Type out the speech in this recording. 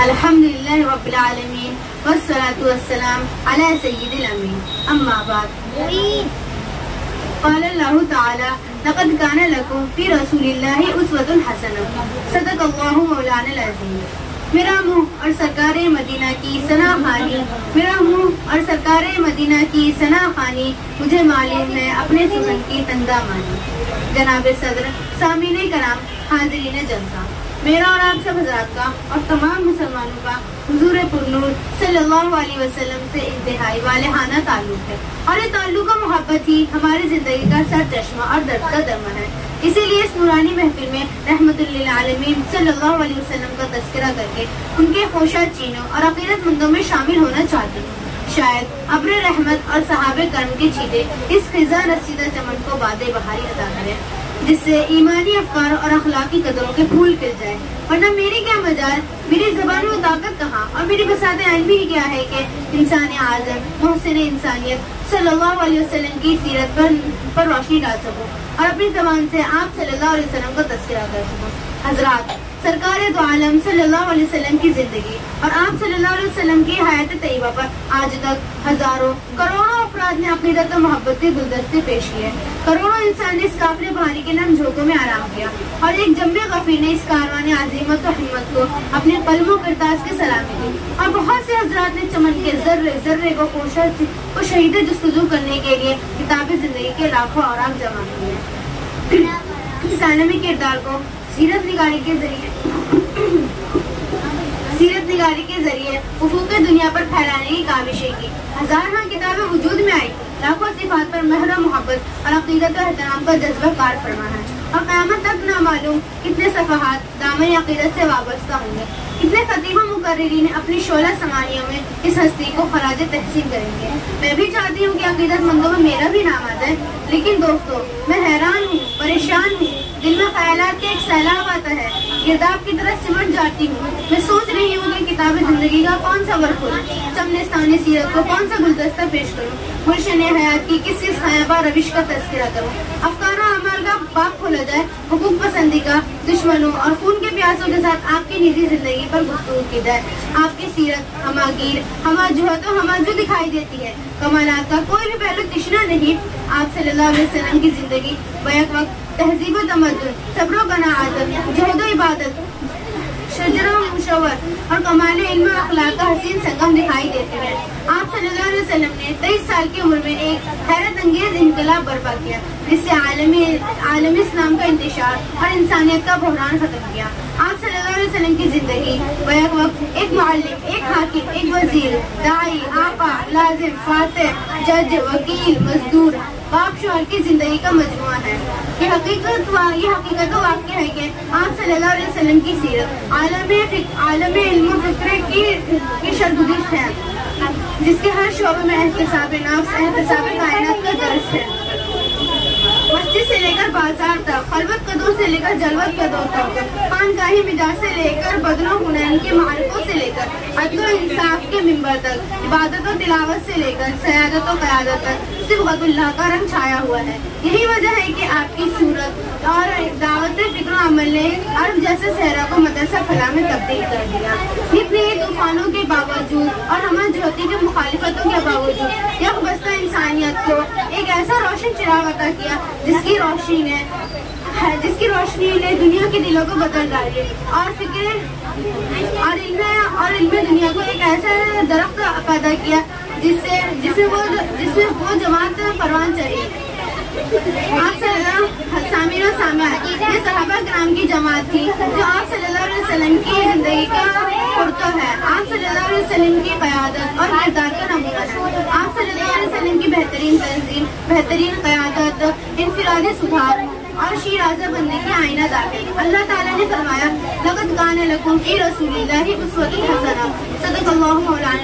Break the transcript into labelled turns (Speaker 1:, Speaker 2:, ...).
Speaker 1: الحمدللہ رب العالمین والصلاة والسلام علی سید الامین اما بعد قال اللہ تعالی لقد کان لکم فی رسول اللہ اسوۃ حسنہ صدق اللہ مولانا العظیم۔ میرا منہ اور سرکار مدینہ کی ثنا خوانی، میرا منہ اور سرکار مدینہ کی ثنا خوانی مجھے معلوم ہے اپنے سخن کی تندہ مانی۔ جناب صدر، سامعین کرام، حاضرین جلسہ، میرا اور آپ سب حضرات کا اور تمام مسلمانوں کا حضور پرنور صلی اللہ علیہ وسلم سے انتہائی والہانہ تعلق ہے، اور یہ تعلق و محبت ہی ہماری زندگی کا سر چشمہ اور درد کا درمن ہے۔ اسی لیے اس نورانی محفل میں رحمت للعالمین صلی اللہ علیہ وسلم کا تذکرہ کر کے ان کے خوشہ چینوں اور عقیدت مندوں میں شامل ہونا چاہتی ہوں۔ شاید ابر رحمت اور صحابہ کرم کے چھیٹے اس خزاں رسیدہ چمن کو باد بہاری عطا کریں، جس سے ایمانی افکار اور اخلاقی قدروں کے پھول کھل جائے، ورنہ میری کیا مجال، میری زبان میں طاقت کہاں، اور میری بساط علم ہی کیا ہے کہ انسان اعظم محسن انسانیت صلی اللہ علیہ وسلم کی سیرت پر روشنی ڈال سکوں اور اپنی زبان سے آپ صلی اللہ علیہ وسلم کا تذکرہ کر سکوں۔ حضرات، سرکار دو عالم صلی اللہ علیہ وسلم کی زندگی اور آپ صلی اللہ علیہ وسلم کی حیات طیبہ پر آج تک ہزاروں کروڑوں افراد نے اقیدت و محبت کے گلدستے پیش کیے، کروڑوں انسان نے اس قافلے بہاری کے نرم جھونکوں میں آرام کیا، اور ایک جمع غفیر نے اس کاروان عظیمت و ہمت کو اپنے قلم و کرتاز کے سلامی دی، اور بہت سے حضرات نے چمن کے ذرے ذرے کو شہید جستجو کرنے کے لیے کتاب زندگی کے لاکھوں اوراق جمع کیے۔ اس عالمی کردار کو سیرت نگاری کے ذریعے افق دنیا پر پھیلانے کی کاوشیں کی، ہزاروں کتابیں وجود میں آئی، لاکھوں صفات پر مہر و محبت اور عقیدت و احترام کا جذبہ کار فرما ہے، اور قیامت تک نامعلوم کتنے صفحات دامن عقیدت سے وابستہ ہوں گے، کتنے خطیب و مقررین اپنی شعلہ سمانیوں میں اس ہستی کو خراج تحسین کریں گے۔ میں بھی چاہتی ہوں کہ عقیدت مندوں میں میرا بھی نام آ جائے، لیکن دوستو، میں حیران ہوں، پریشان ہوں، دل میں خیالات کے ایک سیلاب آتا ہے، گرداب کی طرح سمٹ جاتی ہوں۔ میں سوچ رہی ہوں کہ کتاب زندگی کا کون سا ورق کھولوں، چمنستانی سیرت کو کون سا گلدستہ پیش کروں، گلشن حیات کی کس خیابہ روش کا تذکرہ کروں، افکار و اعمال کا باب کھولا جائے، حقوق پسندی کا، دشمنوں اور خون کے پیاسوں کے ساتھ آپ کی نجی زندگی پر گفتگو کی جائے۔ آپ کی سیرت ہماگیر، ہماجہت و ہماجو دکھائی دیتی ہے، کمالات کا کوئی بھی پہلو تشنا نہیں۔ آپ صلی اللہ علیہ وسلم کی زندگی بیک وقت تہذیب و تمدن، صبر و قناعت، جہد و عبادت، شجر و مشور اور کمال علم و اخلاق کا حسین سنگم دکھائی دیتے ہیں۔ آپ صلی اللہ علیہ وسلم نے 23 سال کی عمر میں ایک حیرت انگیز انقلاب برپا کیا، جس سے عالمی اسلام کا انتشار اور انسانیت کا بحران ختم کیا۔ آپ صلی اللہ علیہ وسلم کی زندگی بیک وقت ایک معلم، ایک حاکم، ایک وزیر، داعی، آقا، لازم، فاتح، جج، وکیل، مزدور، باپ شوہر کی زندگی کا مجموعہ ہے۔ یہ حقیقت و واقع ہے کہ آپ صلی اللہ علیہ وسلم کی سیرت عالم علم و فکر کی شرگزشت ہے، جس کے ہر شعبے میں احتساب نفس، احتساب کائنات کا درس ہے۔ مسجد سے لے کر بازار تک، خلوت قدوں سے لے کر جلوت قدوں تک، خانقاہی مزاج سے لے کر بدن و ہنین کے معرکوں سے لے کر عدل و انصاف کے منبر تک، عبادت و تلاوت سے لے کر سیادت و قیادت تک صبغت اللہ کا رنگ چھایا ہوا ہے۔ یہی وجہ ہے کہ آپ کی صورت اور دعوت فکر و عمل نے عرب جیسے صحرا کو مدرسہ فلاح میں تبدیل کر دیا۔ اتنے طوفانوں کے باوجود اور ہمہ جہتی کی مخالفتوں کے باوجود یک بستہ انسانیت کو ایک ایسا روشن چراغ عطا کیا جس کی روشنی نے دنیا کے دلوں کو بدل ڈالے، اور فکر اور علم دنیا کو ایک ایسا درخت پیدا کیا جس میں وہ جماعت پروان چڑھی۔ آپ صلی اللہ سامعین و سامعات، یہ صحابہ کرام کی جماعت تھی جو آپ صلی اللہ علیہ وسلم کی زندگی کا پرتو ہے، آپ صلی اللہ علیہ وسلم کی قیادت اور کردار کا نمونہ ہے۔ آپ صلی اللہ علیہ وسلم کی بہترین تنظیم، بہترین قیادت، انفرادی سدھار اور شیرازہ بندی کی آئینہ داخل۔ اللہ تعالیٰ نے فرمایا لقد کان لکم فی رسول اللہ اسوۃ حسنہ، صدق اللہ مولانا۔